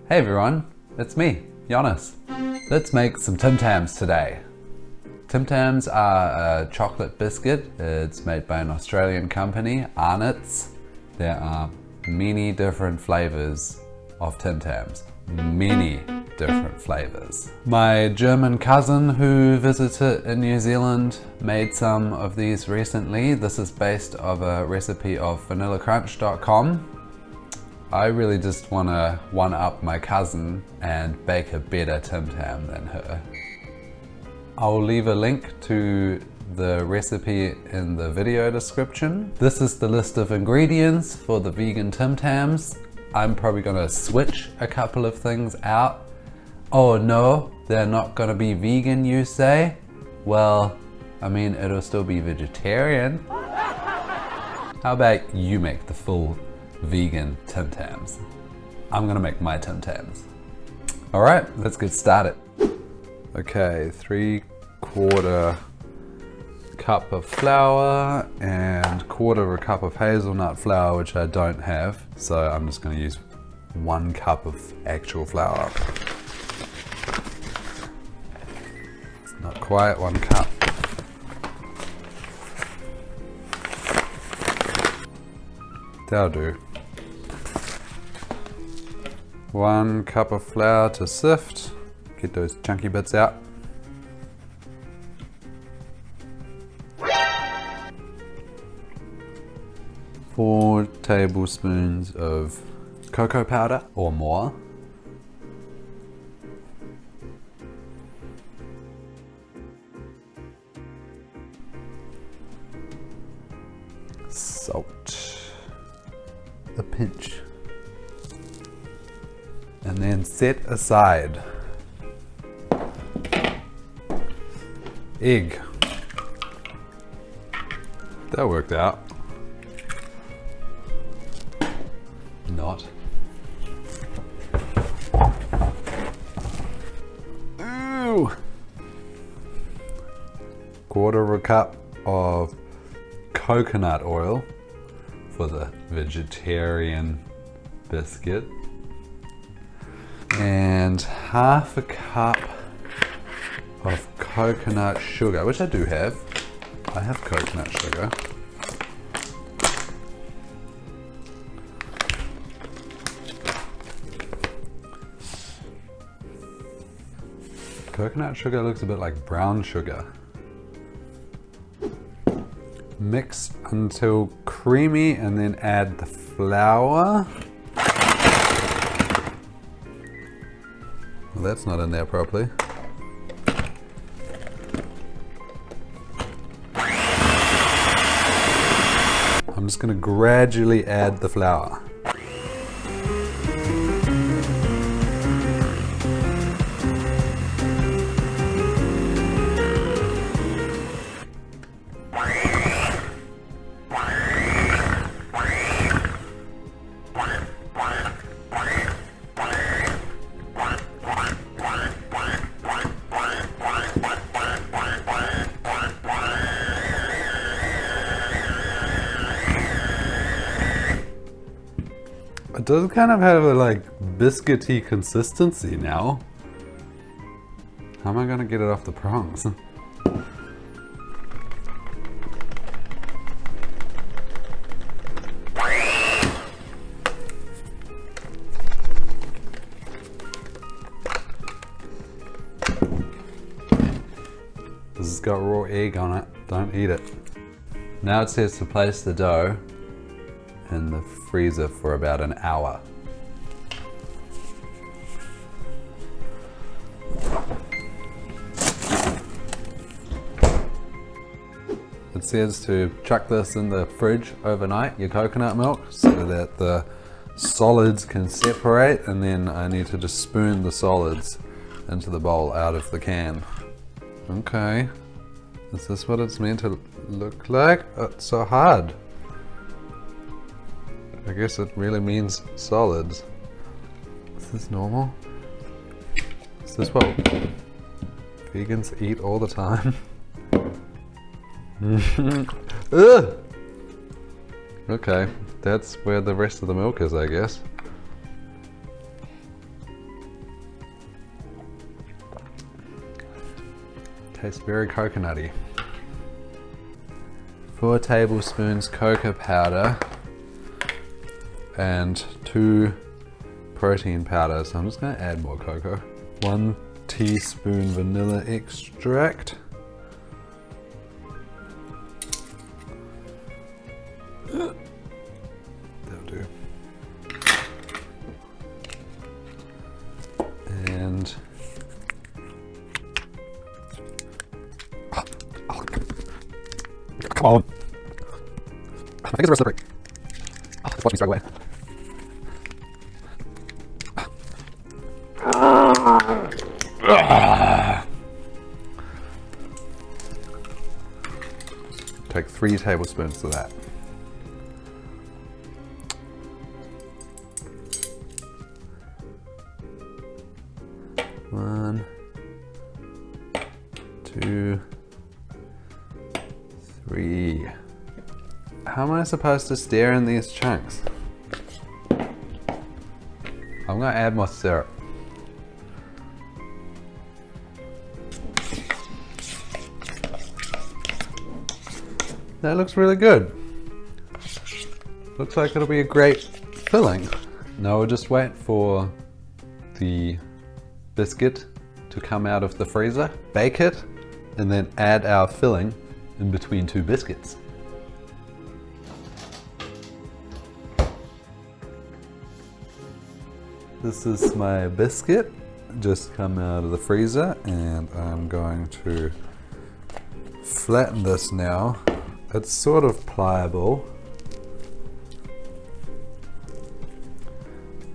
Hey everyone, it's me, Jonas. Let's make some Tim Tams today. Tim Tams are a chocolate biscuit. It's made by an Australian company, Arnott's. There are many different flavors of Tim Tams. Many different flavors. My German cousin who visited in New Zealand made some of these recently. This is based on a recipe of vanillacrunch.com. I really just want to one-up my cousin and bake a better Tim Tam than her. I'll leave a link to the recipe in the video description. This is the list of ingredients for the vegan Tim Tams. I'm probably gonna switch a couple of things out. Oh no, they're not gonna be vegan, you say? Well, I mean, it'll still be vegetarian. How about you make the full vegan Tim Tams? I'm gonna make my Tim Tams. All right, let's get started. Okay, 3/4 cup of flour and 1/4 cup of hazelnut flour, which I don't have. So I'm just gonna use 1 cup of actual flour. It's not quite 1 cup. That'll do. 1 cup of flour to sift. Get those chunky bits out. 4 tablespoons of cocoa powder or more. Salt. A pinch. And then set aside. Egg. That worked out. Not. Ooh! 1/4 cup of coconut oil for the vegetarian biscuit. And 1/2 cup of coconut sugar, which I do have. I have coconut sugar. Coconut sugar looks a bit like brown sugar. Mix until creamy and then add the flour. Well, that's not in there properly. I'm just going to gradually add the flour. It does kind of have a like biscuity consistency now. How am I gonna get it off the prongs? This has got raw egg on it. Don't eat it. Now it says to place the dough in the freezer for about an hour. It says to chuck this in the fridge overnight, your coconut milk, so that the solids can separate, and then I need to just spoon the solids into the bowl out of the can. Okay, is this what it's meant to look like? It's so hard. I guess it really means solids. Is this normal? Is this what vegans eat all the time? Ugh! Okay, that's where the rest of the milk is, I guess. Tastes very coconutty. 4 tablespoons cocoa powder and 2 protein powder. So I'm just going to add more cocoa. 1 teaspoon vanilla extract. That'll do. And come on. I think it's a slippery. Just watch me straight away. Take 3 tablespoons of that. One, 2, 3. How am I supposed to stir in these chunks? I'm gonna add more syrup. That looks really good. Looks like it'll be a great filling. Now we'll just wait for the biscuit to come out of the freezer, bake it, and then add our filling in between 2 biscuits. This is my biscuit, just come out of the freezer, and I'm going to flatten this now. It's sort of pliable.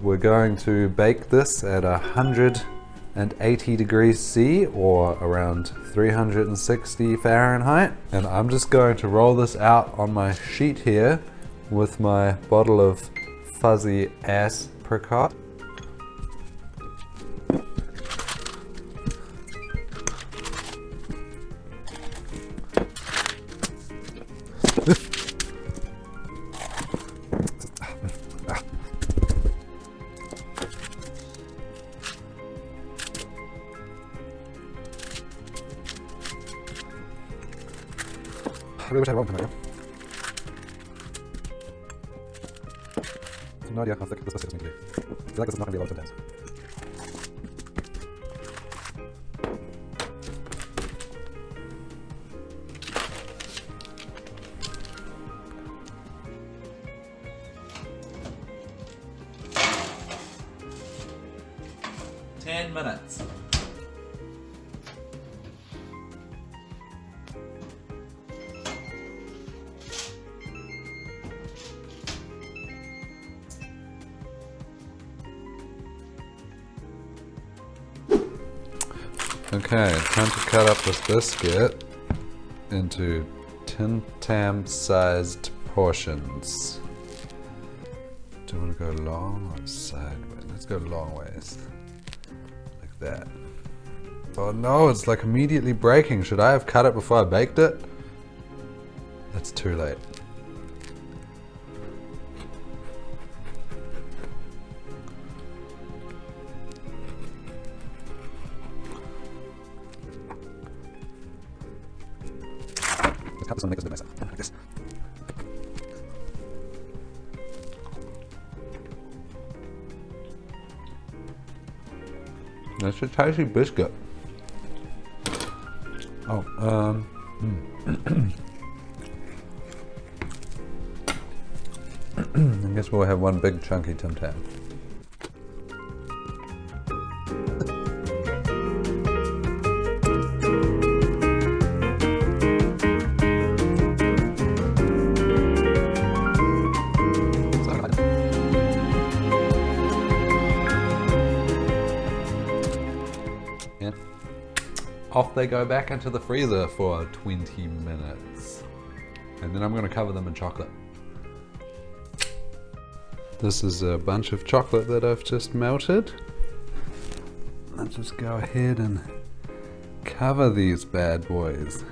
We're going to bake this at 180 degrees C or around 360 Fahrenheit. And I'm just going to roll this out on my sheet here with my bottle of fuzzy apricot. I really wish I had one tomato. I have no idea how thick this biscuit is going to be. I feel like this is not going to be a lot of Tim Tams. Minutes. Okay, time to cut up this biscuit into Tim Tam sized portions. Do you want to go long or sideways? Let's go long ways. Like that. Oh no, it's like immediately breaking. Should I have cut it before I baked it? That's too late. Let's cut this one and make this a bit nicer. Like this. That's a tasty biscuit. Oh, I guess we'll have one big chunky Tim Tam. And off they go back into the freezer for 20 minutes. And then I'm going to cover them in chocolate. This is a bunch of chocolate that I've just melted. Let's just go ahead and cover these bad boys.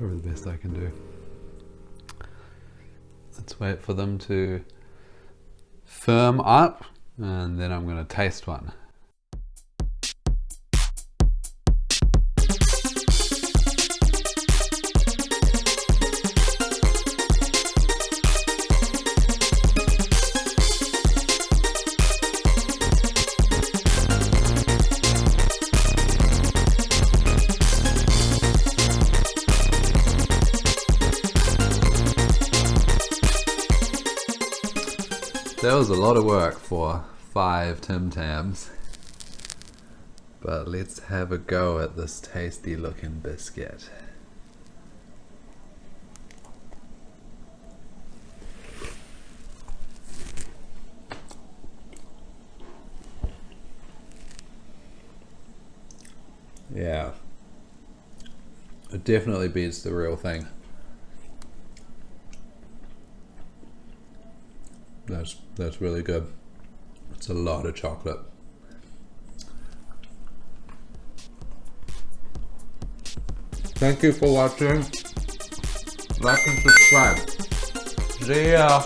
Probably the best I can do. Let's wait for them to firm up, and then I'm going to taste one. That was a lot of work for 5 Tim Tams, but let's have a go at this tasty looking biscuit. Yeah, it definitely beats the real thing. That's really good. It's a lot of chocolate. Thank you for watching. Like and subscribe. See ya.